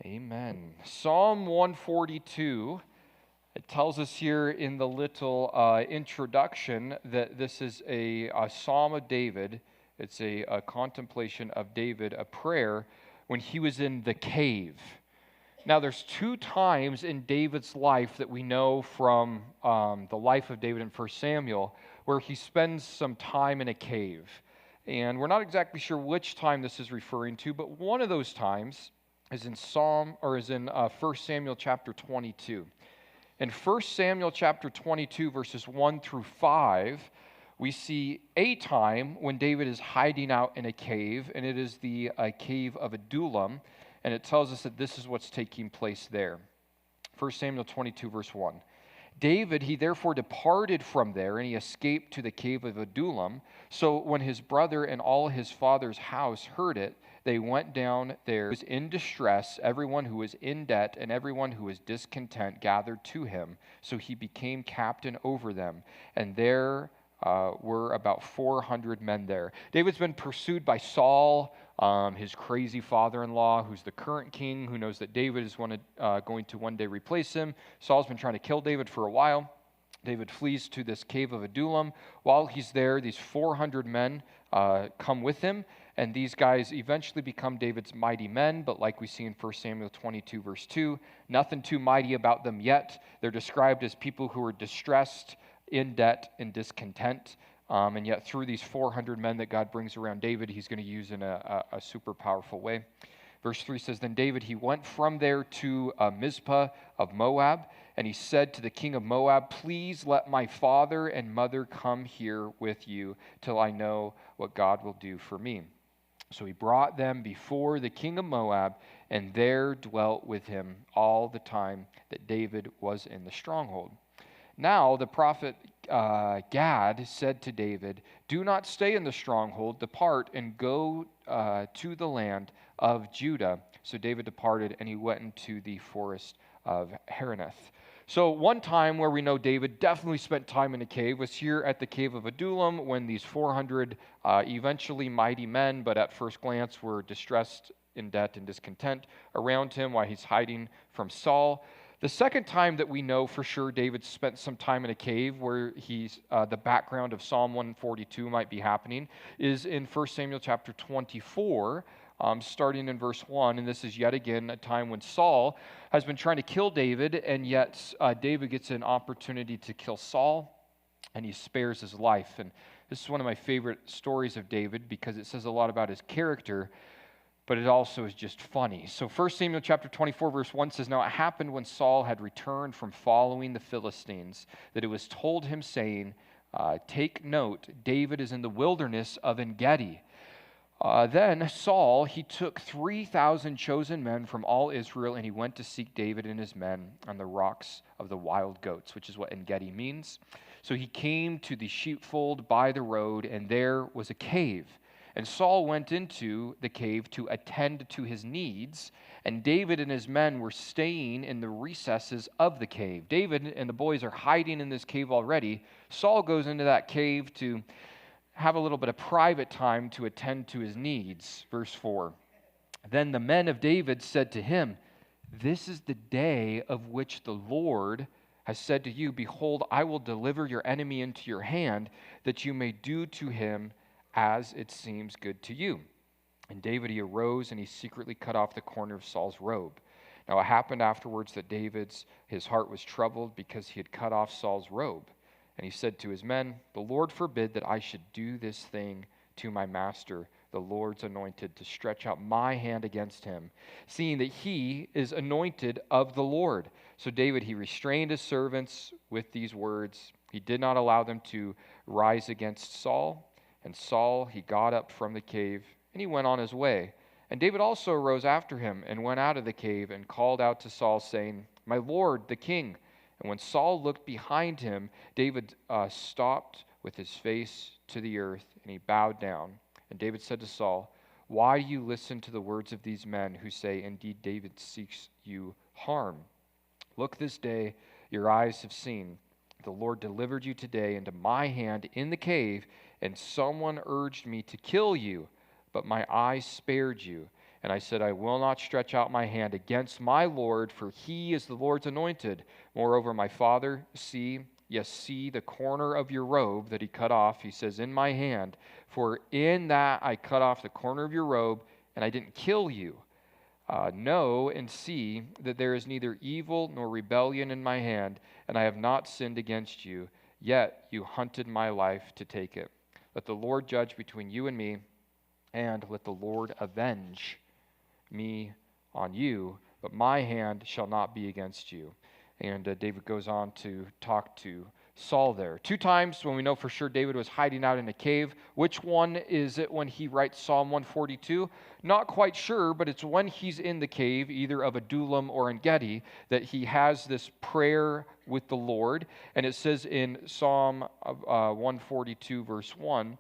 Amen. Psalm 142, it tells us here in the little introduction that this is a psalm of David. It's a contemplation of David, a prayer when he was in the cave. Now, there's two times in David's life that we know from the life of David in 1 Samuel where he spends some time in a cave. And we're not exactly sure which time this is referring to, but one of those times is in 1 Samuel chapter 22. In 1 Samuel chapter 22, verses 1 through 5, we see a time when David is hiding out in a cave, and it is the cave of Adullam, and it tells us that this is what's taking place there. 1 Samuel 22, verse 1. David, he therefore departed from there, and he escaped to the cave of Adullam. So when his brother and all his father's house heard it, they went down there. Was in distress, everyone who was in debt and everyone who was discontent gathered to him. So he became captain over them. And there were about 400 men there. David's been pursued by Saul, his crazy father-in-law, who's the current king, who knows that David is going to one day replace him. Saul's been trying to kill David for a while. David flees to this cave of Adullam. While he's there, these 400 men come with him, and these guys eventually become David's mighty men, but like we see in 1 Samuel 22, verse 2, nothing too mighty about them yet. They're described as people who are distressed, in debt, and discontent. And yet through these 400 men that God brings around David, he's going to use in a super powerful way. Verse 3 says, Then David, he went from there to Mizpah of Moab, and he said to the king of Moab, Please let my father and mother come here with you till I know what God will do for me. So he brought them before the king of Moab, and there dwelt with him all the time that David was in the stronghold. Now the prophet Gad said to David, Do not stay in the stronghold, depart and go to the land of Judah. So David departed, and he went into the forest of Haraneth. So one time where we know David definitely spent time in a cave was here at the cave of Adullam, when these 400 eventually mighty men, but at first glance were distressed, in debt, and discontent around him while he's hiding from Saul. The second time that we know for sure David spent some time in a cave where the background of Psalm 142 might be happening is in 1 Samuel chapter 24, starting in verse 1. And this is yet again a time when Saul has been trying to kill David, and yet David gets an opportunity to kill Saul, and he spares his life. And this is one of my favorite stories of David because it says a lot about his character, but it also is just funny. So 1 Samuel chapter 24, verse 1 says, Now it happened when Saul had returned from following the Philistines, that it was told him, saying, Take note, David is in the wilderness of En-gedi. Then Saul, he took 3,000 chosen men from all Israel, and he went to seek David and his men on the rocks of the wild goats, which is what En-gedi means. So he came to the sheepfold by the road, and there was a cave. And Saul went into the cave to attend to his needs, and David and his men were staying in the recesses of the cave. David and the boys are hiding in this cave already. Saul goes into that cave to have a little bit of private time to attend to his needs. Verse 4. Then the men of David said to him, This is the day of which the Lord has said to you, Behold, I will deliver your enemy into your hand, that you may do to him as it seems good to you. And David, he arose, and he secretly cut off the corner of Saul's robe. Now it happened afterwards that his heart was troubled because he had cut off Saul's robe. And he said to his men, The Lord forbid that I should do this thing to my master, the Lord's anointed, to stretch out my hand against him, seeing that he is anointed of the Lord. So David, he restrained his servants with these words. He did not allow them to rise against Saul. And Saul, he got up from the cave, and he went on his way. And David also arose after him, and went out of the cave, and called out to Saul, saying, My lord, the king. And when Saul looked behind him, David stopped with his face to the earth, and he bowed down. And David said to Saul, Why do you listen to the words of these men who say, Indeed, David seeks you harm? Look, this day your eyes have seen. The Lord delivered you today into my hand in the cave, and someone urged me to kill you, but my eyes spared you. And I said, I will not stretch out my hand against my Lord, for he is the Lord's anointed. Moreover, my father, see, yes, see the corner of your robe that he cut off. He says, in my hand, for in that I cut off the corner of your robe, and I didn't kill you. Know and see that there is neither evil nor rebellion in my hand, and I have not sinned against you, yet you hunted my life to take it. Let the Lord judge between you and me, and let the Lord avenge me on you, but my hand shall not be against you. And David goes on to talk to Saul there. 2 times when we know for sure David was hiding out in a cave. Which one is it when he writes Psalm 142? Not quite sure, but it's when he's in the cave, either of Adullam or En Gedi, that he has this prayer with the Lord. And it says in Psalm 142, verse 1,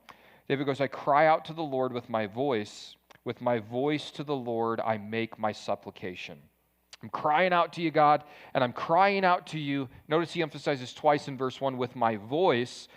David goes, I cry out to the Lord with my voice to the Lord I make my supplication. I'm crying out to you, God, and I'm crying out to you. Notice he emphasizes twice in verse 1, with my voice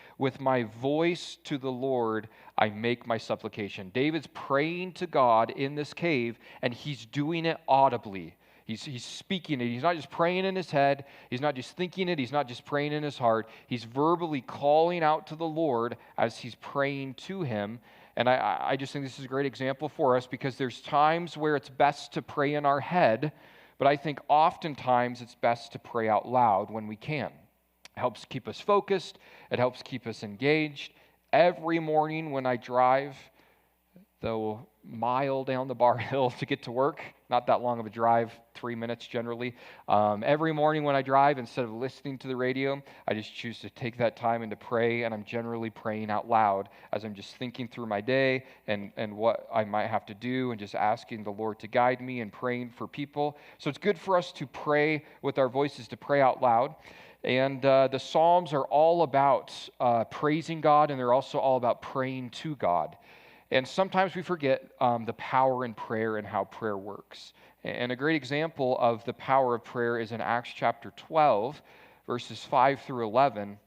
to the Lord I make my supplication. David's praying to God in this cave, and he's doing it audibly. He's speaking it. He's not just praying in his head. He's not just thinking it. He's not just praying in his heart. He's verbally calling out to the Lord as he's praying to him. And I just think this is a great example for us, because there's times where it's best to pray in our head, but I think oftentimes it's best to pray out loud when we can. It helps keep us focused. It helps keep us engaged. Every morning when I drive the mile down the bar hill to get to work, not that long of a drive, 3 minutes generally. Every morning when I drive, instead of listening to the radio, I just choose to take that time and to pray, and I'm generally praying out loud as I'm just thinking through my day and what I might have to do, and just asking the Lord to guide me and praying for people. So it's good for us to pray with our voices, to pray out loud. And the Psalms are all about praising God, and they're also all about praying to God. And sometimes we forget the power in prayer and how prayer works. And a great example of the power of prayer is in Acts chapter 12, verses 5 through 11,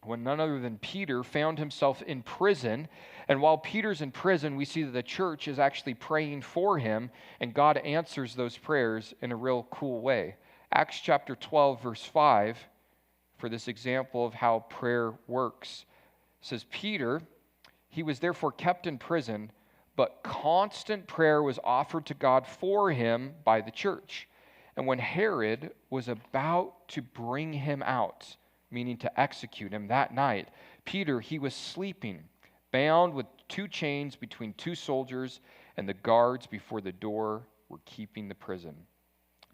when none other than Peter found himself in prison. And while Peter's in prison, we see that the church is actually praying for him, and God answers those prayers in a real cool way. Acts chapter 12, verse 5, for this example of how prayer works, says, Peter, he was therefore kept in prison, but constant prayer was offered to God for him by the church. And when Herod was about to bring him out, meaning to execute him that night, Peter, he was sleeping, bound with 2 chains between 2 soldiers, and the guards before the door were keeping the prison.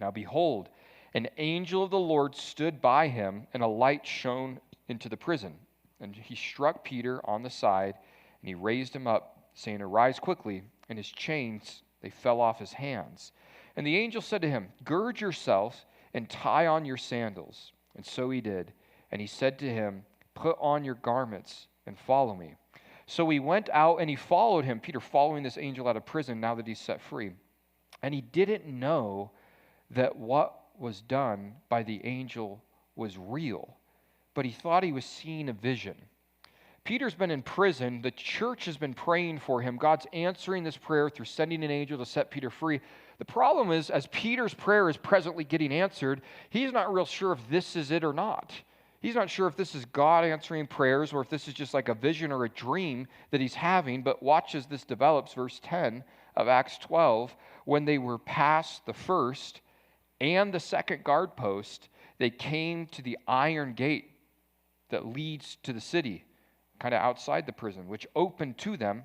Now behold, an angel of the Lord stood by him, and a light shone into the prison. And he struck Peter on the side, and he raised him up, saying, Arise quickly. And his chains, they fell off his hands. And the angel said to him, Gird yourself and tie on your sandals. And so he did. And he said to him, Put on your garments and follow me. So he went out and he followed him, Peter following this angel out of prison now that he's set free. And he didn't know that what was done by the angel was real, but he thought he was seeing a vision. Peter's been in prison. The church has been praying for him. God's answering this prayer through sending an angel to set Peter free. The problem is, as Peter's prayer is presently getting answered, he's not real sure if this is it or not. He's not sure if this is God answering prayers or if this is just like a vision or a dream that he's having. But watch as this develops, verse 10 of Acts 12. When they were past the first and the second guard post, they came to the iron gate that leads to the city, kind of outside the prison, which opened to them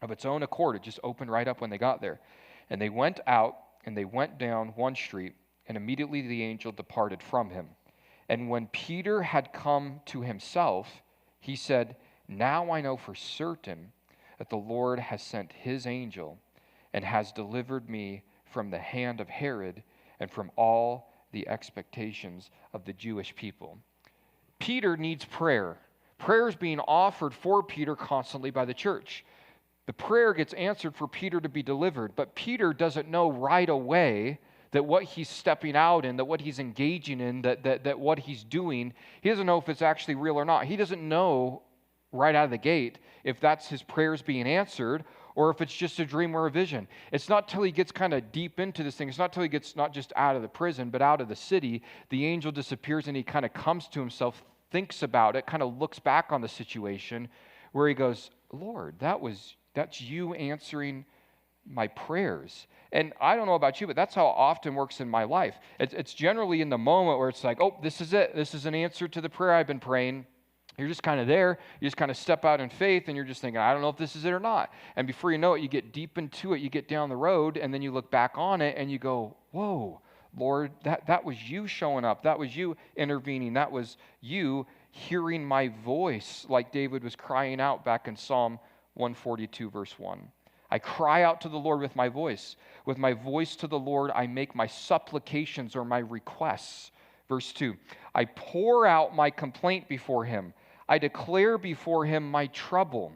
of its own accord. It just opened right up when they got there. And they went out, and they went down one street, and immediately the angel departed from him. And when Peter had come to himself, he said, Now I know for certain that the Lord has sent his angel and has delivered me from the hand of Herod and from all the expectations of the Jewish people. Peter needs prayer. Prayer is being offered for Peter constantly by the church. The prayer gets answered for Peter to be delivered, but Peter doesn't know right away that what he's stepping out in, that what he's engaging in, that what he's doing, he doesn't know if it's actually real or not. He doesn't know right out of the gate if that's his prayers being answered or if it's just a dream or a vision. It's not till he gets kind of deep into this thing. It's not till he gets not just out of the prison, but out of the city. The angel disappears and he kind of comes to himself, thinks about it, kind of looks back on the situation where he goes, Lord, that's you answering my prayers. And I don't know about you, but that's how it often works in my life. It's generally in the moment where it's like, oh, this is it. This is an answer to the prayer I've been praying. You're just kind of there. You just kind of step out in faith, and you're just thinking, I don't know if this is it or not. And before you know it, you get deep into it. You get down the road, and then you look back on it, and you go, whoa, Lord, that was you showing up. That was you intervening. That was you hearing my voice, like David was crying out back in Psalm 142, verse 1. I cry out to the Lord with my voice. With my voice to the Lord, I make my supplications or my requests. Verse 2, I pour out my complaint before him. I declare before him my trouble.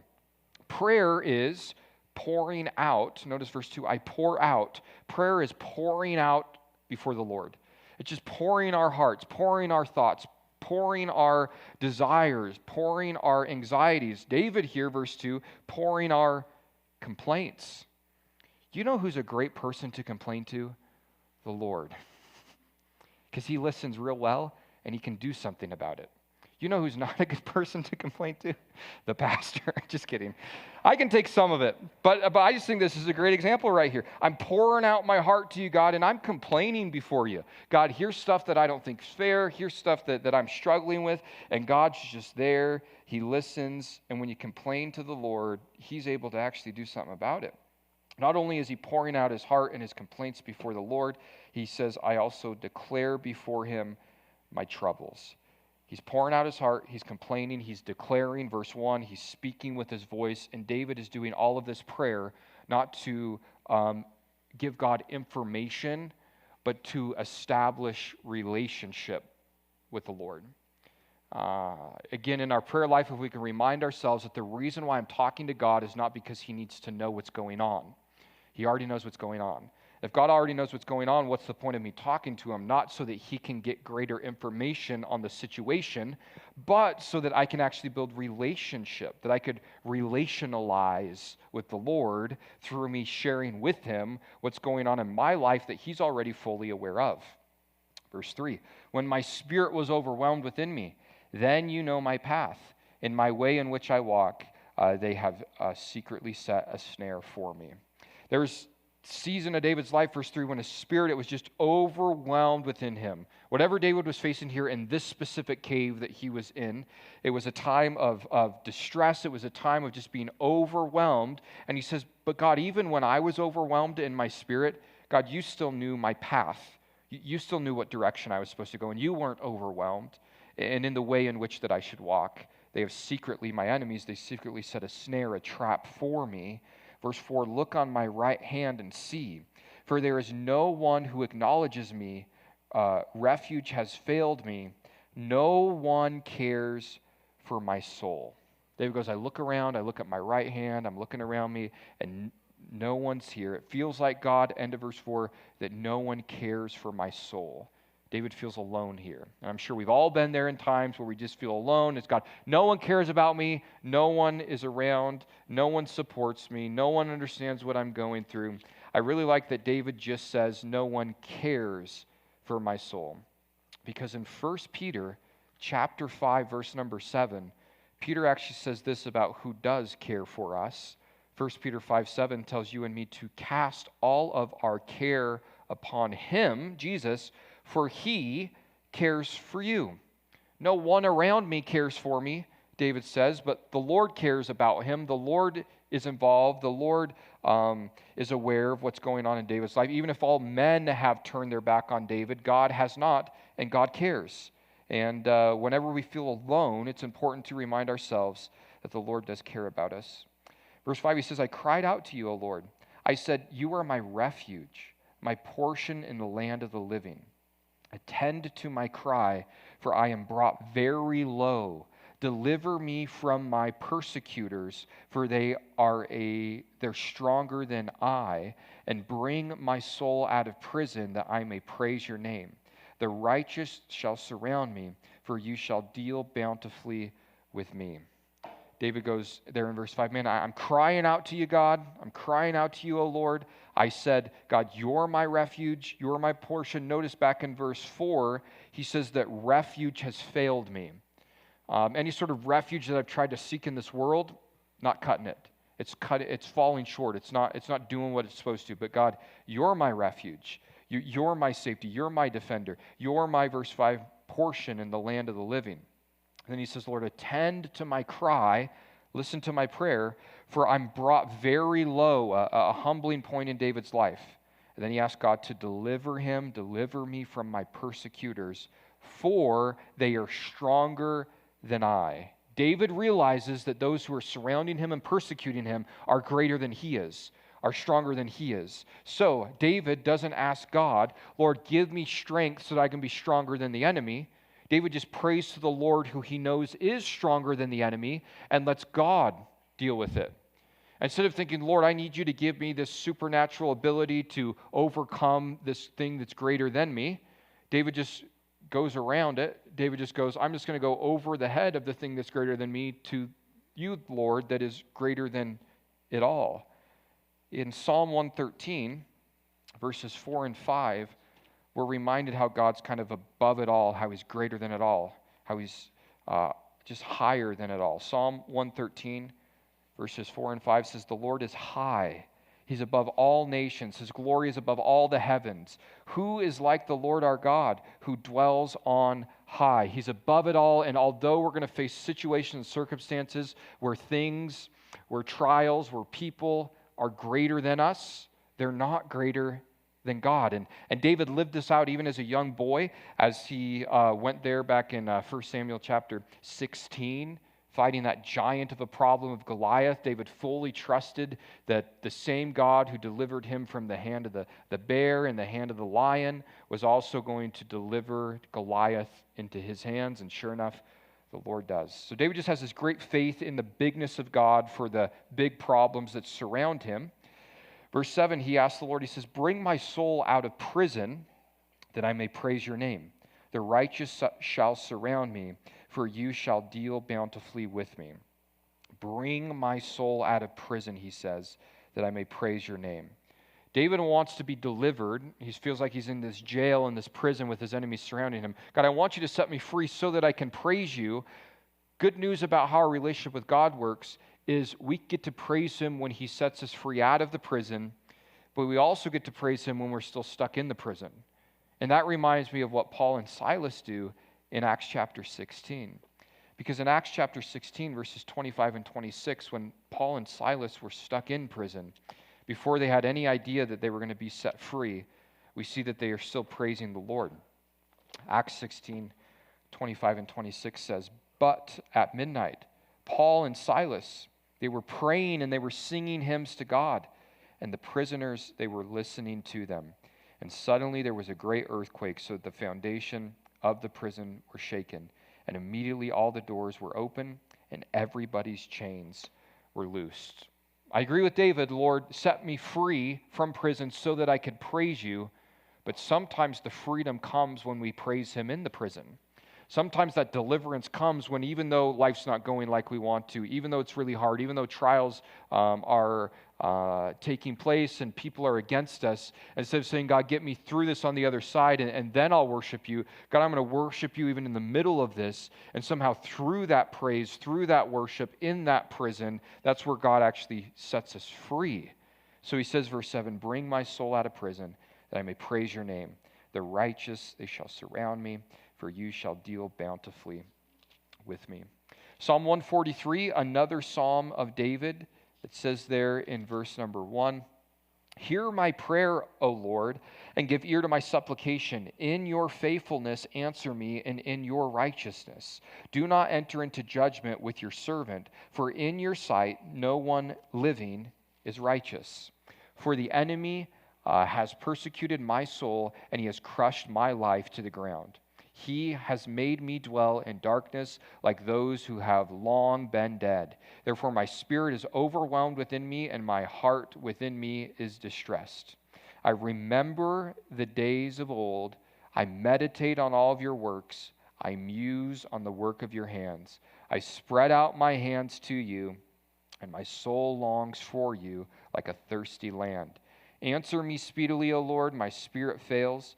Prayer is pouring out. Notice verse 2, I pour out. Prayer is pouring out before the Lord. It's just pouring our hearts, pouring our thoughts, pouring our desires, pouring our anxieties. David here, verse 2, pouring our complaints. You know who's a great person to complain to? The Lord. Because he listens real well and he can do something about it. You know who's not a good person to complain to? The pastor. Just kidding. I can take some of it, but I just think this is a great example right here. I'm pouring out my heart to you, God, and I'm complaining before you. God, here's stuff that I don't think is fair. Here's stuff that I'm struggling with, and God's just there. He listens, and when you complain to the Lord, he's able to actually do something about it. Not only is he pouring out his heart and his complaints before the Lord, he says, I also declare before him my troubles. He's pouring out his heart, he's complaining, he's declaring, verse 1, he's speaking with his voice, and David is doing all of this prayer not to give God information, but to establish relationship with the Lord. Again, in our prayer life, if we can remind ourselves that the reason why I'm talking to God is not because he needs to know what's going on. He already knows what's going on. If God already knows what's going on, what's the point of me talking to him? Not so that he can get greater information on the situation, but so that I can actually build relationship, that I could relationalize with the Lord through me sharing with him what's going on in my life that he's already fully aware of. Verse 3, when my spirit was overwhelmed within me, then you know my path. In my way in which I walk, they have secretly set a snare for me. There's season of David's life, verse 3, when his spirit, it was just overwhelmed within him. Whatever David was facing here in this specific cave that he was in, it was a time of distress. It was a time of just being overwhelmed. And he says, but God, even when I was overwhelmed in my spirit, God, you still knew my path. You still knew what direction I was supposed to go, and you weren't overwhelmed. And in the way in which that I should walk, they have secretly, my enemies, they secretly set a snare, a trap for me. Verse 4, look on my right hand and see, for there is no one who acknowledges me. Refuge has failed me. No one cares for my soul. David goes, I look around, I look at my right hand, I'm looking around me, and no one's here. It feels like, God, end of verse 4, that no one cares for my soul. David feels alone here. And I'm sure we've all been there in times where we just feel alone. It's God, no one cares about me. No one is around. No one supports me. No one understands what I'm going through. I really like that David just says, no one cares for my soul. Because in 1 Peter chapter 5, verse number 7, Peter actually says this about who does care for us. 1 Peter 5:7 tells you and me to cast all of our care upon him, Jesus, for he cares for you. No one around me cares for me, David says, but the Lord cares about him. The Lord is involved. The Lord is aware of what's going on in David's life. Even if all men have turned their back on David, God has not, and God cares. And whenever we feel alone, it's important to remind ourselves that the Lord does care about us. Verse 5, he says, I cried out to you, O Lord. I said, you are my refuge, my portion in the land of the living. Attend to my cry, for I am brought very low. Deliver me from my persecutors, for they're stronger than I, and bring my soul out of prison that I may praise your name. The righteous shall surround me, for you shall deal bountifully with me. David goes there in verse 5, man, I'm crying out to you, God. I'm crying out to you, O Lord. I said, God, you're my refuge. You're my portion. Notice back in verse 4, he says that refuge has failed me. Any sort of refuge that I've tried to seek in this world, not cutting it. It's falling short. It's not doing what it's supposed to. But God, you're my refuge. You're my safety. You're my defender. You're my, verse 5, portion in the land of the living. And then he says, Lord, attend to my cry. Listen to my prayer, for I'm brought very low, a humbling point in David's life. And then he asked God to deliver me from my persecutors, for they are stronger than I. David realizes that those who are surrounding him and persecuting him are greater than he is, are stronger than he is. So David doesn't ask God, Lord, give me strength so that I can be stronger than the enemy. David just prays to the Lord who he knows is stronger than the enemy and lets God deal with it. Instead of thinking, Lord, I need you to give me this supernatural ability to overcome this thing that's greater than me, David just goes around it. David just goes, I'm just going to go over the head of the thing that's greater than me to you, Lord, that is greater than it all. In Psalm 113, verses 4 and 5, we're reminded how God's kind of above it all, how he's greater than it all, how he's just higher than it all. Psalm 113, verses 4 and 5 says, the Lord is high. He's above all nations. His glory is above all the heavens. Who is like the Lord our God, who dwells on high? He's above it all, and although we're going to face situations and circumstances where trials, where people are greater than us, they're not greater than God. And David lived this out even as a young boy, as he went there back in 1 Samuel chapter 16, fighting that giant of a problem of Goliath. David fully trusted that the same God who delivered him from the hand of the bear and the hand of the lion was also going to deliver Goliath into his hands, and sure enough, the Lord does. So David just has this great faith in the bigness of God for the big problems that surround him. Verse 7, he asks the Lord, he says, bring my soul out of prison that I may praise your name. The righteous shall surround me, for you shall deal bountifully with me. Bring my soul out of prison, he says, that I may praise your name. David wants to be delivered. He feels like he's in this jail, in this prison with his enemies surrounding him. God, I want you to set me free so that I can praise you. Good news about how our relationship with God works is we get to praise him when he sets us free out of the prison, but we also get to praise him when we're still stuck in the prison. And that reminds me of what Paul and Silas do in Acts chapter 16. Because in Acts chapter 16, verses 25 and 26, when Paul and Silas were stuck in prison, before they had any idea that they were going to be set free, we see that they are still praising the Lord. Acts 16, 25 and 26 says, but at midnight, Paul and Silas, they were praying and they were singing hymns to God, and the prisoners, they were listening to them. And suddenly there was a great earthquake, so that the foundation of the prison were shaken. And immediately all the doors were open, and everybody's chains were loosed. I agree with David, Lord, set me free from prison so that I could praise you. But sometimes the freedom comes when we praise him in the prison. Sometimes that deliverance comes when, even though life's not going like we want to, even though it's really hard, even though trials are taking place and people are against us, instead of saying, God, get me through this on the other side and then I'll worship you, God, I'm going to worship you even in the middle of this. And somehow through that praise, through that worship, in that prison, that's where God actually sets us free. So he says, verse 7, bring my soul out of prison that I may praise your name. The righteous, they shall surround me, for you shall deal bountifully with me. Psalm 143, another psalm of David. It says there in verse number 1, hear my prayer, O Lord, and give ear to my supplication. In your faithfulness answer me, and in your righteousness. Do not enter into judgment with your servant, for in your sight no one living is righteous. For the enemy has persecuted my soul, and he has crushed my life to the ground. He has made me dwell in darkness like those who have long been dead. Therefore my spirit is overwhelmed within me, and my heart within me is distressed. I remember the days of old. I meditate on all of your works. I muse on the work of your hands. I spread out my hands to you, and my soul longs for you like a thirsty land. Answer me speedily, O Lord, my spirit fails.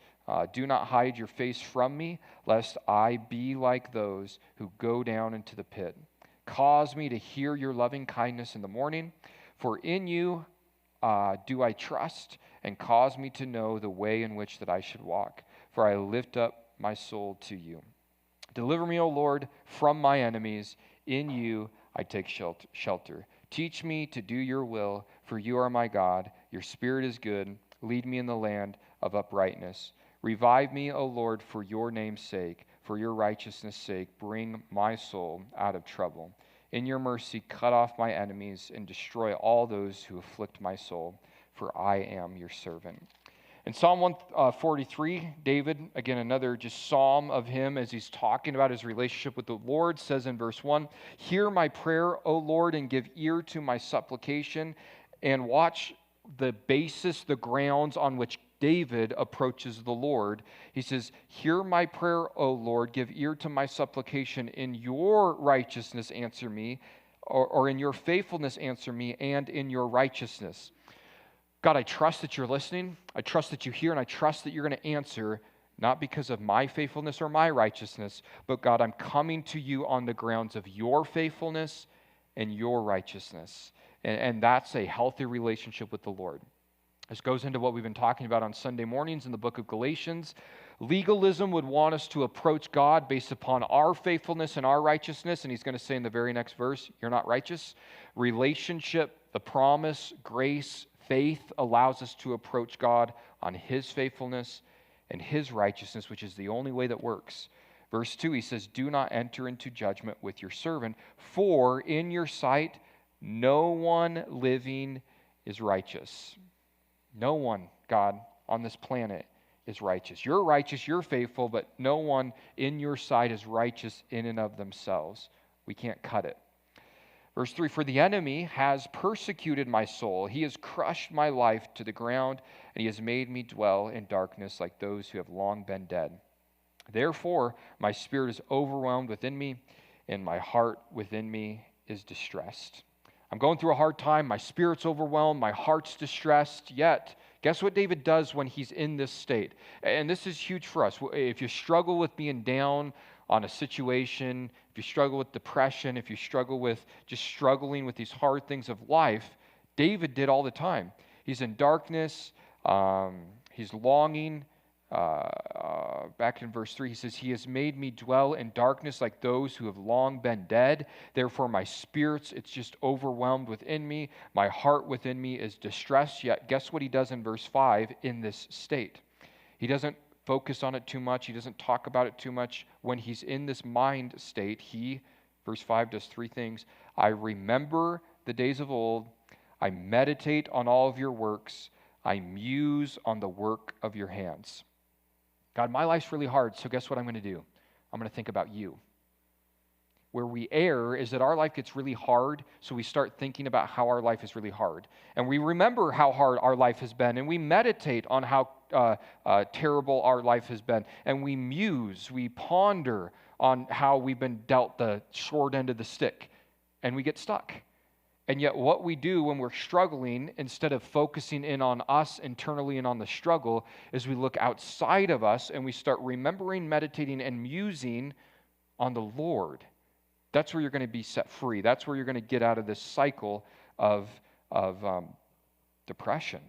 Do not hide your face from me, lest I be like those who go down into the pit. Cause me to hear your loving kindness in the morning, for in you do I trust, and cause me to know the way in which that I should walk, for I lift up my soul to you. Deliver me, O Lord, from my enemies. In you I take shelter. Teach me to do your will, for you are my God. Your spirit is good. Lead me in the land of uprightness. Revive me, O Lord, for your name's sake, for your righteousness' sake. Bring my soul out of trouble. In your mercy, cut off my enemies and destroy all those who afflict my soul, for I am your servant. In Psalm 143, David, again, another just psalm of him as he's talking about his relationship with the Lord, says in verse 1, "Hear my prayer, O Lord, and give ear to my supplication." And watch the basis, the grounds on which David approaches the Lord. He says, "Hear my prayer, O Lord, give ear to my supplication. In your righteousness answer me, or in your faithfulness answer me, and in your righteousness." God, I trust that you're listening. I trust that you hear, and I trust that you're going to answer, not because of my faithfulness or my righteousness, but God, I'm coming to you on the grounds of your faithfulness and your righteousness. And that's a healthy relationship with the Lord. This goes into what we've been talking about on Sunday mornings in the book of Galatians. Legalism would want us to approach God based upon our faithfulness and our righteousness, and he's going to say in the very next verse, you're not righteous. Relationship, the promise, grace, faith allows us to approach God on his faithfulness and his righteousness, which is the only way that works. Verse 2, he says, "Do not enter into judgment with your servant, for in your sight no one living is righteous." No one, God, on this planet is righteous. You're righteous, you're faithful, but no one in your sight is righteous in and of themselves. We can't cut it. Verse 3, "For the enemy has persecuted my soul. He has crushed my life to the ground, and he has made me dwell in darkness like those who have long been dead. Therefore, my spirit is overwhelmed within me, and my heart within me is distressed." I'm going through a hard time. My spirit's overwhelmed. My heart's distressed. Yet, guess what David does when he's in this state? And this is huge for us. If you struggle with being down on a situation, if you struggle with depression, if you struggle with just struggling with these hard things of life, David did all the time. He's in darkness. He's longing. Back in verse 3, he says, "He has made me dwell in darkness like those who have long been dead. Therefore, my spirit's, it's just overwhelmed within me. My heart within me is distressed." Yet, guess what he does in verse 5 in this state? He doesn't focus on it too much. He doesn't talk about it too much. When he's in this mind state, verse 5, does three things. "I remember the days of old. I meditate on all of your works. I muse on the work of your hands." God, my life's really hard, so guess what I'm going to do? I'm going to think about you. Where we err is that our life gets really hard, so we start thinking about how our life is really hard. And we remember how hard our life has been, and we meditate on how terrible our life has been. And we muse, we ponder on how we've been dealt the short end of the stick, and we get stuck. And yet what we do when we're struggling, instead of focusing in on us internally and on the struggle, is we look outside of us and we start remembering, meditating, and musing on the Lord. That's where you're going to be set free. That's where you're going to get out of this cycle of depression.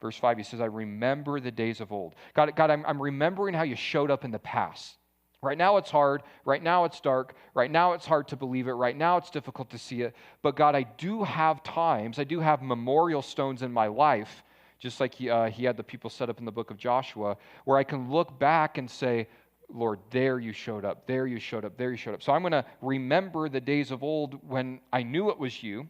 Verse 5, he says, "I remember the days of old." God, I'm remembering how you showed up in the past. Right now it's hard. Right now it's dark. Right now it's hard to believe it. Right now it's difficult to see it. But God, I do have times, I do have memorial stones in my life, just like he had the people set up in the book of Joshua, where I can look back and say, "Lord, there you showed up. There you showed up. There you showed up." So I'm going to remember the days of old when I knew it was you.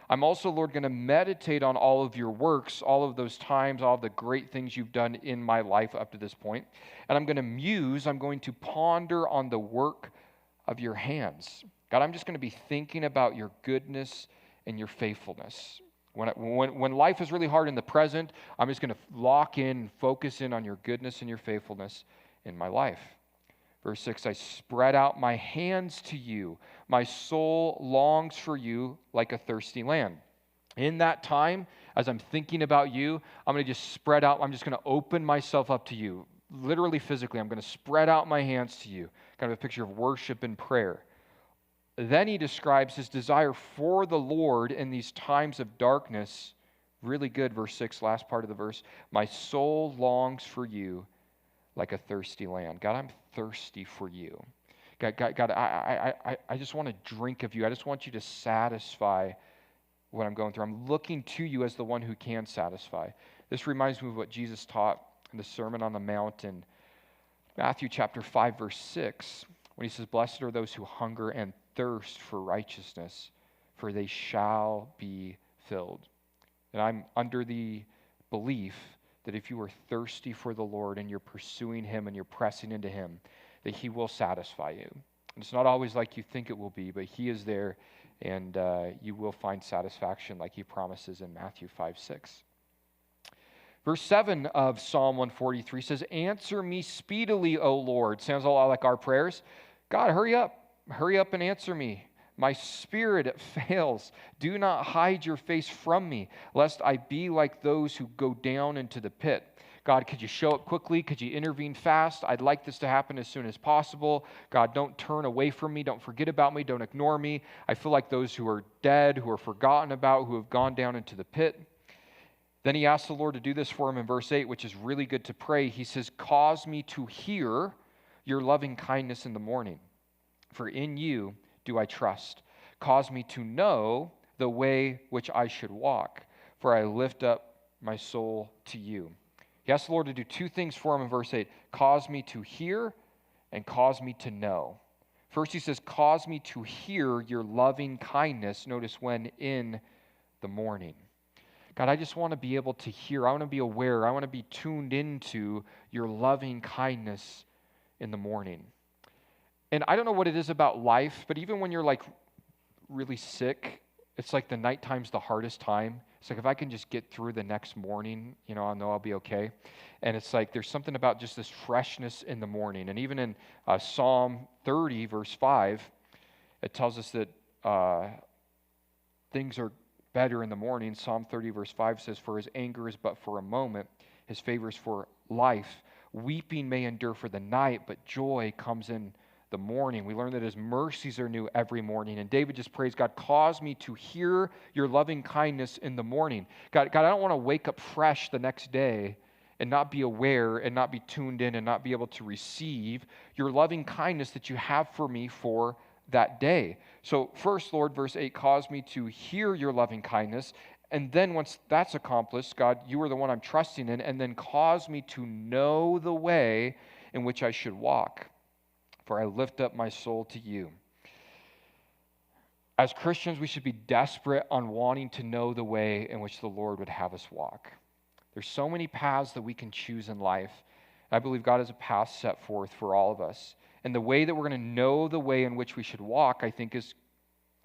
I'm also, Lord, going to meditate on all of your works, all of those times, all of the great things you've done in my life up to this point. And I'm going to muse, I'm going to ponder on the work of your hands. God, I'm just going to be thinking about your goodness and your faithfulness. When life is really hard in the present, I'm just going to lock in and focus in on your goodness and your faithfulness in my life. Verse 6, I spread out my hands to you. My soul longs for you like a thirsty land. In that time, as I'm thinking about you, I'm going to just spread out. I'm just going to open myself up to you. Literally, physically, I'm going to spread out my hands to you. Kind of a picture of worship and prayer. Then he describes his desire for the Lord in these times of darkness. Really good, verse 6, last part of the verse. My soul longs for you like a thirsty land. God, I'm thirsty for you. God, I just want to drink of you. I just want you to satisfy what I'm going through. I'm looking to you as the one who can satisfy. This reminds me of what Jesus taught in the Sermon on the Mount in Matthew chapter 5, verse 6, when he says, blessed are those who hunger and thirst for righteousness, for they shall be filled. And I'm under the belief that if you are thirsty for the Lord and you're pursuing him and you're pressing into him, that he will satisfy you. And it's not always like you think it will be, but he is there, and you will find satisfaction like he promises in Matthew 5:6. Verse 7 of Psalm 143 says, answer me speedily, O Lord. Sounds a lot like our prayers. God, hurry up and answer me. My spirit fails. Do not hide your face from me, lest I be like those who go down into the pit. God, could you show up quickly? Could you intervene fast? I'd like this to happen as soon as possible. God, don't turn away from me. Don't forget about me. Don't ignore me. I feel like those who are dead, who are forgotten about, who have gone down into the pit. Then he asks the Lord to do this for him in verse 8, which is really good to pray. He says, cause me to hear your loving kindness in the morning, for in you do I trust. Cause me to know the way which I should walk, for I lift up my soul to you. He asked the Lord to do two things for him in verse 8. Cause me to hear and cause me to know. First he says, cause me to hear your loving kindness. Notice when in the morning. God, I just want to be able to hear. I want to be aware. I want to be tuned into your loving kindness in the morning. And I don't know what it is about life, but even when you're like really sick, it's like the nighttime's the hardest time. It's like if I can just get through the next morning, I know I'll be okay. And it's like there's something about just this freshness in the morning. And even in Psalm 30, verse 5, it tells us that things are better in the morning. Psalm 30, verse 5 says, for his anger is but for a moment, his favor is for life. Weeping may endure for the night, but joy comes in the morning. We learn that his mercies are new every morning. And David just prays, God, cause me to hear your loving kindness in the morning. God, I don't want to wake up fresh the next day and not be aware and not be tuned in and not be able to receive your loving kindness that you have for me for that day. So first, Lord, verse 8, cause me to hear your loving kindness. And then once that's accomplished, God, you are the one I'm trusting in. And then cause me to know the way in which I should walk, for I lift up my soul to you. As Christians, we should be desperate on wanting to know the way in which the Lord would have us walk. There's so many paths that we can choose in life. I believe God has a path set forth for all of us. And the way that we're going to know the way in which we should walk, I think, is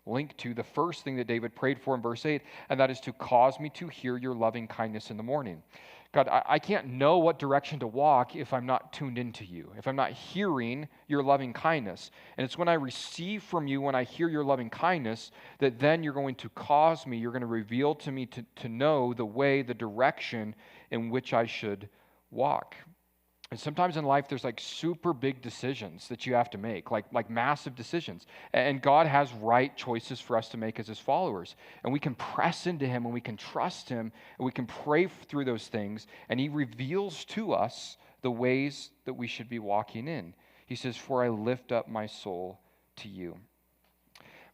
linked to the first thing that David prayed for in verse 8, and that is to cause me to hear your loving kindness in the morning. God, I can't know what direction to walk if I'm not tuned into you, if I'm not hearing your loving kindness. And it's when I receive from you, when I hear your loving kindness, that then you're going to cause me, you're going to reveal to me to know the way, the direction in which I should walk. And sometimes in life, there's like super big decisions that you have to make, like massive decisions. And God has right choices for us to make as his followers. And we can press into him and we can trust him and we can pray through those things. And he reveals to us the ways that we should be walking in. He says, for I lift up my soul to you.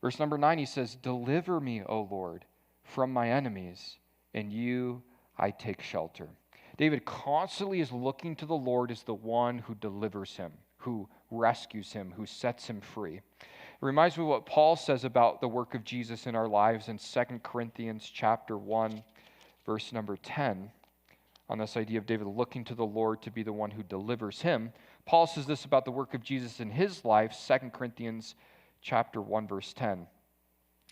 Verse number 9, he says, deliver me, O Lord, from my enemies. In you I take shelter. David constantly is looking to the Lord as the one who delivers him, who rescues him, who sets him free. It reminds me of what Paul says about the work of Jesus in our lives in 2 Corinthians chapter 1, verse number 10, on this idea of David looking to the Lord to be the one who delivers him. Paul says this about the work of Jesus in his life, 2 Corinthians chapter 1, verse 10.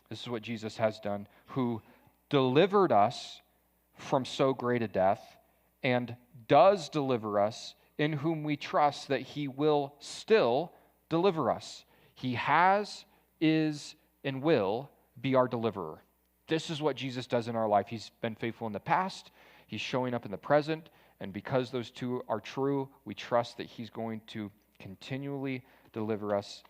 This is what Jesus has done, who delivered us from so great a death, and does deliver us in whom we trust that he will still deliver us. He has, is, and will be our deliverer. This is what Jesus does in our life. He's been faithful in the past. He's showing up in the present. And because those two are true, we trust that he's going to continually deliver us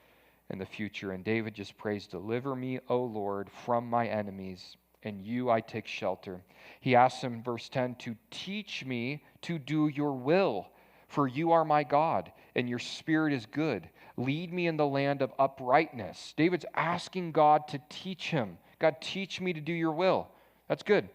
in the future. And David just prays, "Deliver me, O Lord, from my enemies. In you I take shelter." He asks him, verse 10, to teach me to do your will, for you are my God, and your spirit is good. Lead me in the land of uprightness. David's asking God to teach him. God, teach me to do your will. That's good.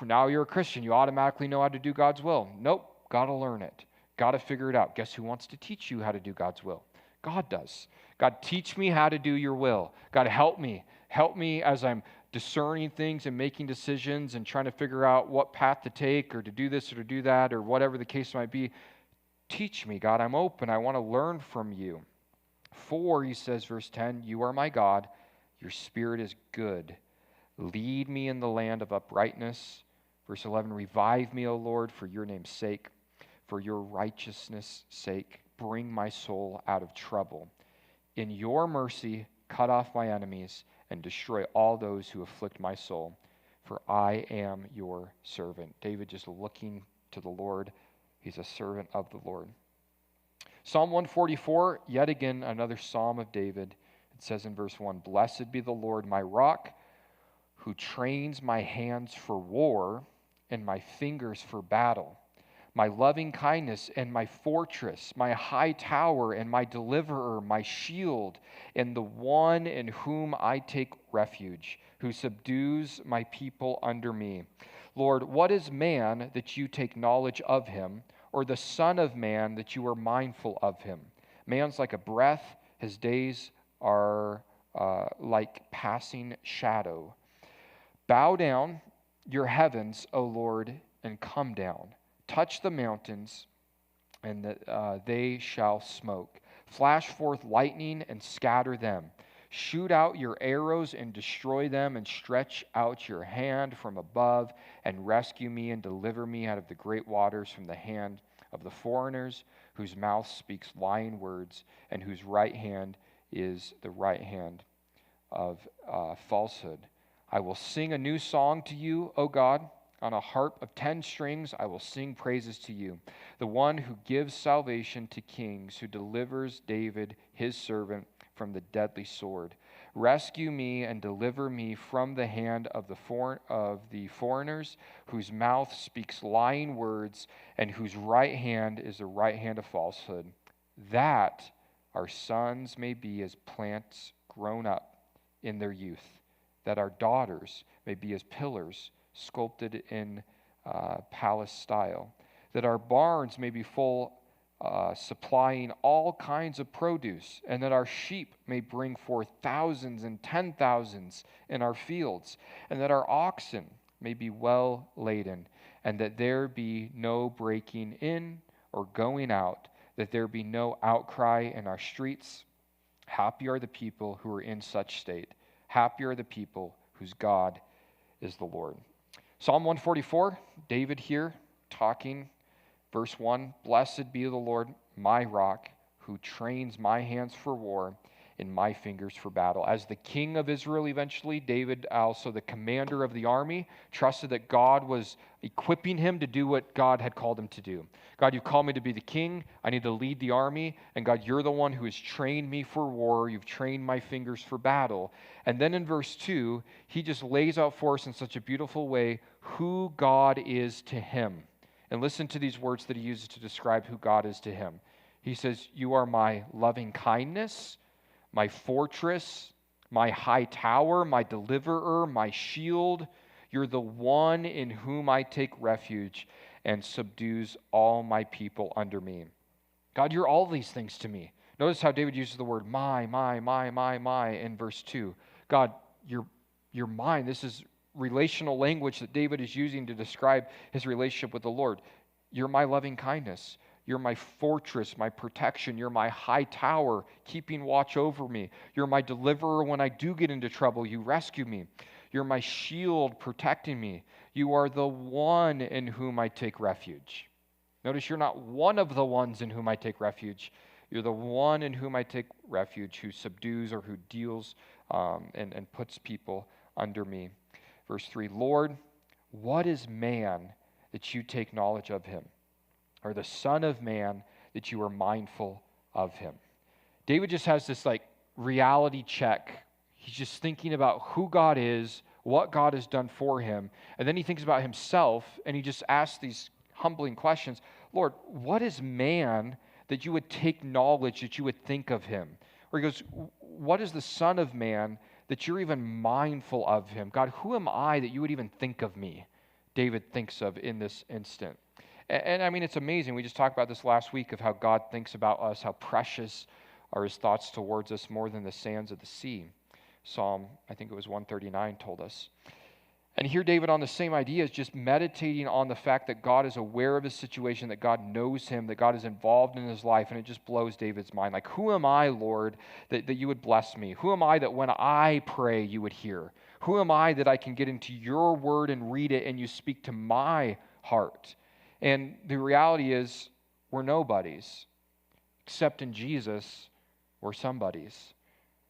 Now you're a Christian. You automatically know how to do God's will. Nope. Got to learn it. Got to figure it out. Guess who wants to teach you how to do God's will? God does. God, teach me how to do your will. God, help me. Help me as I'm discerning things and making decisions and trying to figure out what path to take or to do this or to do that or whatever the case might be. Teach me, God. I'm open. I want to learn from you. For, he says, verse 10, you are my God. Your spirit is good. Lead me in the land of uprightness. Verse 11, revive me, O Lord, for your name's sake. For your righteousness' sake, bring my soul out of trouble. In your mercy, cut off my enemies and destroy all those who afflict my soul. For I am your servant. David just looking to the Lord. He's a servant of the Lord. Psalm 144, yet again, another psalm of David. It says in verse 1, blessed be the Lord, my rock, who trains my hands for war and my fingers for battle. My loving kindness and my fortress, my high tower and my deliverer, my shield, and the one in whom I take refuge, who subdues my people under me. Lord, what is man that you take knowledge of him, or the son of man that you are mindful of him? Man's like a breath, his days are like passing shadow. Bow down your heavens, O Lord, and come down. Touch the mountains, and they shall smoke. Flash forth lightning and scatter them. Shoot out your arrows and destroy them, and stretch out your hand from above and rescue me and deliver me out of the great waters, from the hand of the foreigners whose mouth speaks lying words and whose right hand is the right hand of falsehood. I will sing a new song to you, O God. On a harp of 10 strings, I will sing praises to you, the one who gives salvation to kings, who delivers David, his servant, from the deadly sword. Rescue me and deliver me from the hand of the foreigners, whose mouth speaks lying words, and whose right hand is the right hand of falsehood, that our sons may be as plants grown up in their youth, that our daughters may be as pillars sculpted in palace style, that our barns may be full, supplying all kinds of produce, and that our sheep may bring forth thousands and 10,000s in our fields, and that our oxen may be well laden, and that there be no breaking in or going out, that there be no outcry in our streets. Happy are the people who are in such state. Happy are the people whose God is the Lord. Psalm 144, David here talking, verse 1, blessed be the Lord, my rock, who trains my hands for war and my fingers for battle. As the king of Israel eventually, David, also the commander of the army, trusted that God was equipping him to do what God had called him to do. God, you've called me to be the king. I need to lead the army. And God, you're the one who has trained me for war. You've trained my fingers for battle. And then in verse 2, he just lays out for us in such a beautiful way who God is to him. And listen to these words that he uses to describe who God is to him. He says, you are my loving kindness, my fortress, my high tower, my deliverer, my shield. You're the one in whom I take refuge and subdues all my people under me. God, you're all these things to me. Notice how David uses the word my in verse 2. God, you're mine. This is relational language that David is using to describe his relationship with the Lord. You're my loving kindness. You're my fortress, my protection. You're my high tower, keeping watch over me. You're my deliverer when I do get into trouble. You rescue me. You're my shield, protecting me. You are the one in whom I take refuge. Notice you're not one of the ones in whom I take refuge. You're the one in whom I take refuge, who subdues or who deals and puts people under me. Verse 3, Lord, what is man that you take knowledge of him? Or the Son of Man that you are mindful of him? David just has this like reality check. He's just thinking about who God is, what God has done for him. And then he thinks about himself, and he just asks these humbling questions. Lord, what is man that you would take knowledge, that you would think of him? Or he goes, what is the Son of Man that you're even mindful of him? God, who am I that you would even think of me? David thinks of in this instant. And I mean, it's amazing. We just talked about this last week of how God thinks about us, how precious are his thoughts towards us more than the sands of the sea. Psalm, I think it was 139, told us. And here David on the same idea is just meditating on the fact that God is aware of his situation, that God knows him, that God is involved in his life, and it just blows David's mind. Like, who am I, Lord, that you would bless me? Who am I that when I pray you would hear? Who am I that I can get into your word and read it and you speak to my heart? And the reality is we're nobodies. Except in Jesus, we're somebodies.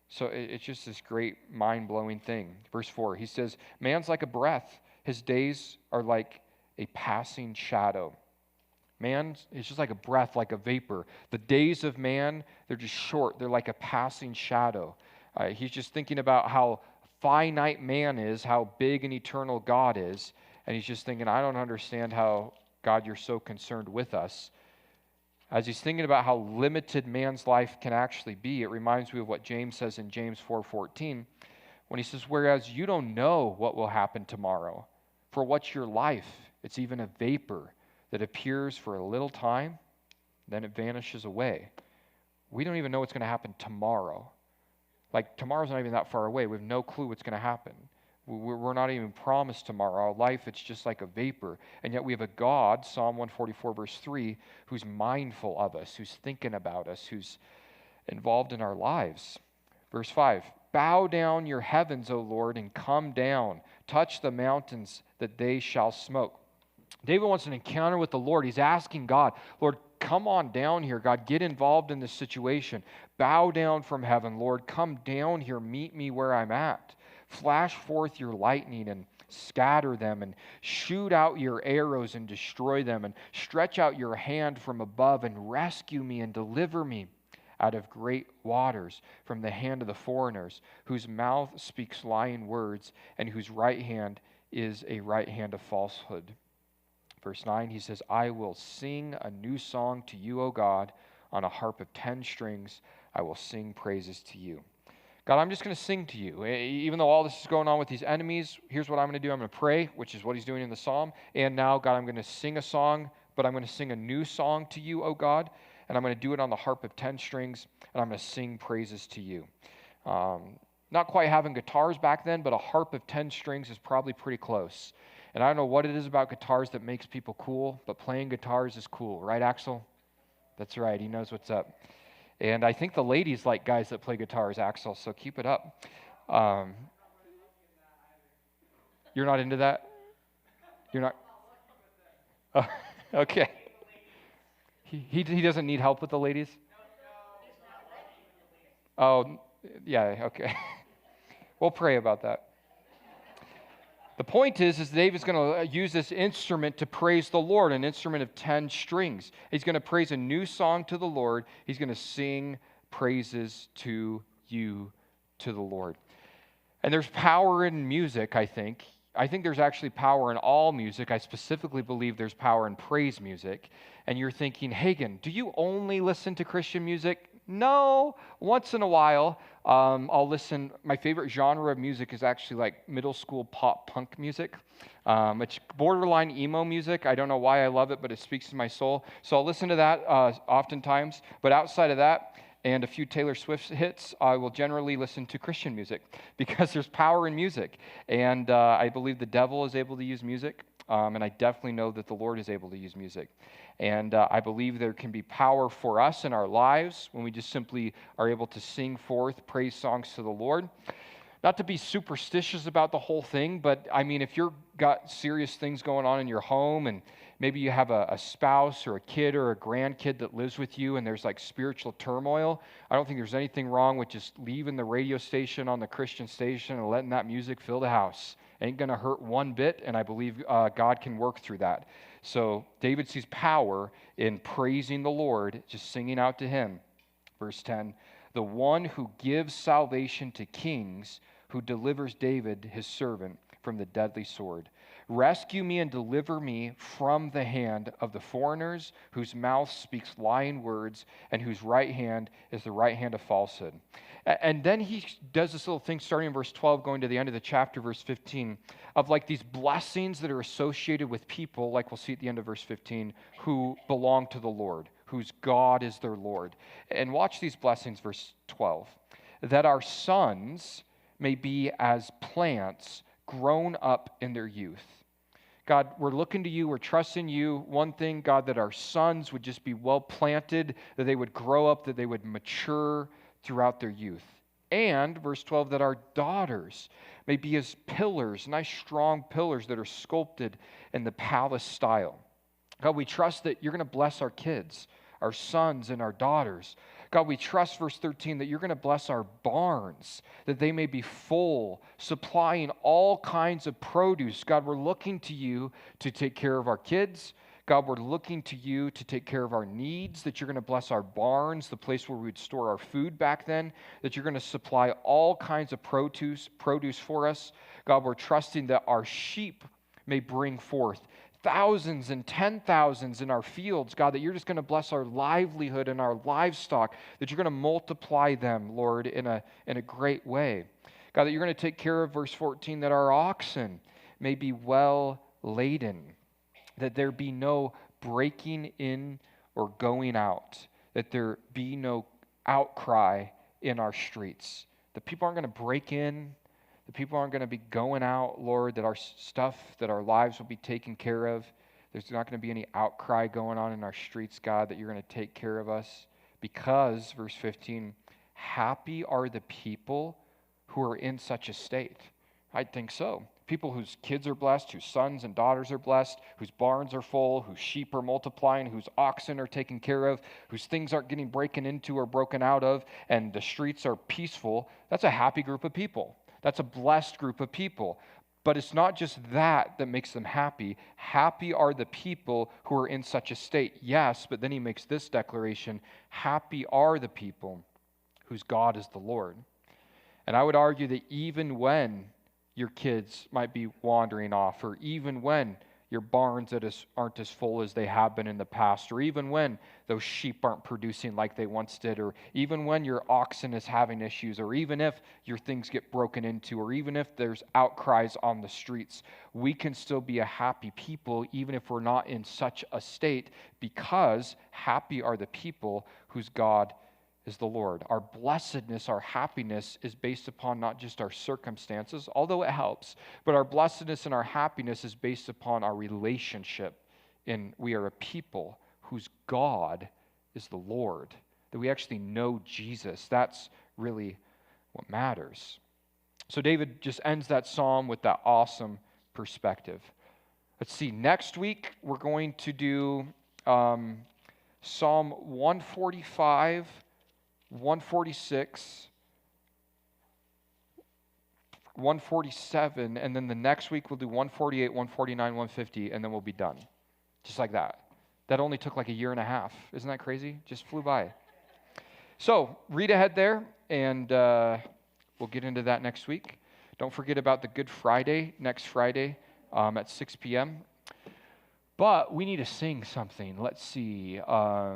So it's just this great mind-blowing thing. Verse 4, he says, man's like a breath. His days are like a passing shadow. Man is just like a breath, like a vapor. The days of man, they're just short. They're like a passing shadow. He's just thinking about how finite man is, how big and eternal God is. And he's just thinking, I don't understand how, God, you're so concerned with us. As he's thinking about how limited man's life can actually be, it reminds me of what James says in James 4:14, when he says, whereas you don't know what will happen tomorrow. For what's your life? It's even a vapor that appears for a little time, then it vanishes away. We don't even know what's going to happen tomorrow. Like, tomorrow's not even that far away. We have no clue what's going to happen. We're not even promised tomorrow. Our life, it's just like a vapor. And yet we have a God, Psalm 144, verse 3, who's mindful of us, who's thinking about us, who's involved in our lives. Verse 5, bow down your heavens, O Lord, and come down. Touch the mountains that they shall smoke. David wants an encounter with the Lord. He's asking God, Lord, come on down here. God, get involved in this situation. Bow down from heaven, Lord. Come down here. Meet me where I'm at. Flash forth your lightning and scatter them, and shoot out your arrows and destroy them, and stretch out your hand from above and rescue me and deliver me out of great waters, from the hand of the foreigners, whose mouth speaks lying words, and whose right hand is a right hand of falsehood. Verse 9, he says, I will sing a new song to you, O God, on a harp of 10 strings. I will sing praises to you. God, I'm just going to sing to you. Even though all this is going on with these enemies, here's what I'm going to do. I'm going to pray, which is what he's doing in the psalm. And now, God, I'm going to sing a song, but I'm going to sing a new song to you, O God. And I'm going to do it on the harp of 10 strings, and I'm going to sing praises to you. Not quite having guitars back then, but a harp of 10 strings is probably pretty close. And I don't know what it is about guitars that makes people cool, but playing guitars is cool. Right, Axel? That's right. He knows what's up. And I think the ladies like guys that play guitars, Axel, so keep it up. You're not into that? You're not? Oh, okay. He doesn't need help with the ladies? Oh, yeah, okay. We'll pray about that. The point is David's going to use this instrument to praise the Lord, an instrument of 10 strings. He's going to praise a new song to the Lord. He's going to sing praises to you, to the Lord. And there's power in music, I think. I think there's actually power in all music. I specifically believe there's power in praise music. And you're thinking, Hagen, do you only listen to Christian music? No, once in a while, I'll listen. My favorite genre of music is actually like middle school pop punk music. It's borderline emo music. I don't know why I love it, but it speaks to my soul. So I'll listen to that oftentimes. But outside of that, and a few Taylor Swift hits, I will generally listen to Christian music because there's power in music. And I believe the devil is able to use music. And I definitely know that the Lord is able to use music. And I believe there can be power for us in our lives when we just simply are able to sing forth praise songs to the Lord. Not to be superstitious about the whole thing, but I mean, if you've got serious things going on in your home and Maybe you have a spouse or a kid or a grandkid that lives with you and there's like spiritual turmoil. I don't think there's anything wrong with just leaving the radio station on the Christian station and letting that music fill the house. Ain't going to hurt one bit, and I believe God can work through that. So David sees power in praising the Lord, just singing out to him. Verse 10, the one who gives salvation to kings, who delivers David, his servant, from the deadly sword. Rescue me and deliver me from the hand of the foreigners, whose mouth speaks lying words, and whose right hand is the right hand of falsehood. And then he does this little thing starting in verse 12, going to the end of the chapter, verse 15, of like these blessings that are associated with people, like we'll see at the end of verse 15, who belong to the Lord, whose God is their Lord. And watch these blessings, verse 12, that our sons may be as plants grown up in their youth. God, we're looking to you, we're trusting you. One thing, God, that our sons would just be well planted, that they would grow up, that they would mature throughout their youth. And, verse 12, that our daughters may be as pillars, nice strong pillars that are sculpted in the palace style. God, we trust that you're going to bless our kids, our sons and our daughters. God, we trust, verse 13, that you're going to bless our barns, that they may be full, supplying all kinds of produce. God, we're looking to you to take care of our kids. God, we're looking to you to take care of our needs, that you're going to bless our barns, the place where we would store our food back then, that you're going to supply all kinds of produce for us. God, we're trusting that our sheep may bring forth thousands and 10,000s in our fields, God, that you're just going to bless our livelihood and our livestock, that you're going to multiply them, Lord, in a great way. God, that you're going to take care of, verse 14, that our oxen may be well laden, that there be no breaking in or going out, that there be no outcry in our streets, that people aren't going to break in, the people aren't going to be going out, Lord, that our stuff, that our lives will be taken care of. There's not going to be any outcry going on in our streets, God, that you're going to take care of us. Because, verse 15, happy are the people who are in such a state. I think so. People whose kids are blessed, whose sons and daughters are blessed, whose barns are full, whose sheep are multiplying, whose oxen are taken care of, whose things aren't getting broken into or broken out of, and the streets are peaceful. That's a happy group of people. That's a blessed group of people. But it's not just that makes them happy. Happy are the people who are in such a state. Yes, but then he makes this declaration, happy are the people whose God is the Lord. And I would argue that even when your kids might be wandering off, or even when your barns aren't as full as they have been in the past, or even when those sheep aren't producing like they once did, or even when your oxen is having issues, or even if your things get broken into, or even if there's outcries on the streets, we can still be a happy people even if we're not in such a state, because happy are the people whose God is the Lord. Our blessedness, our happiness is based upon not just our circumstances, although it helps, but our blessedness and our happiness is based upon our relationship. And we are a people whose God is the Lord, that we actually know Jesus. That's really what matters. So David just ends that psalm with that awesome perspective. Let's see, next week we're going to do Psalm 145, 146, 147, and then the next week we'll do 148, 149, 150, and then we'll be done. Just like that. That only took like a year and a half. Isn't that crazy? Just flew by. So read ahead there, and we'll get into that next week. Don't forget about the Good Friday, next Friday at 6 p.m. But we need to sing something. Let's see.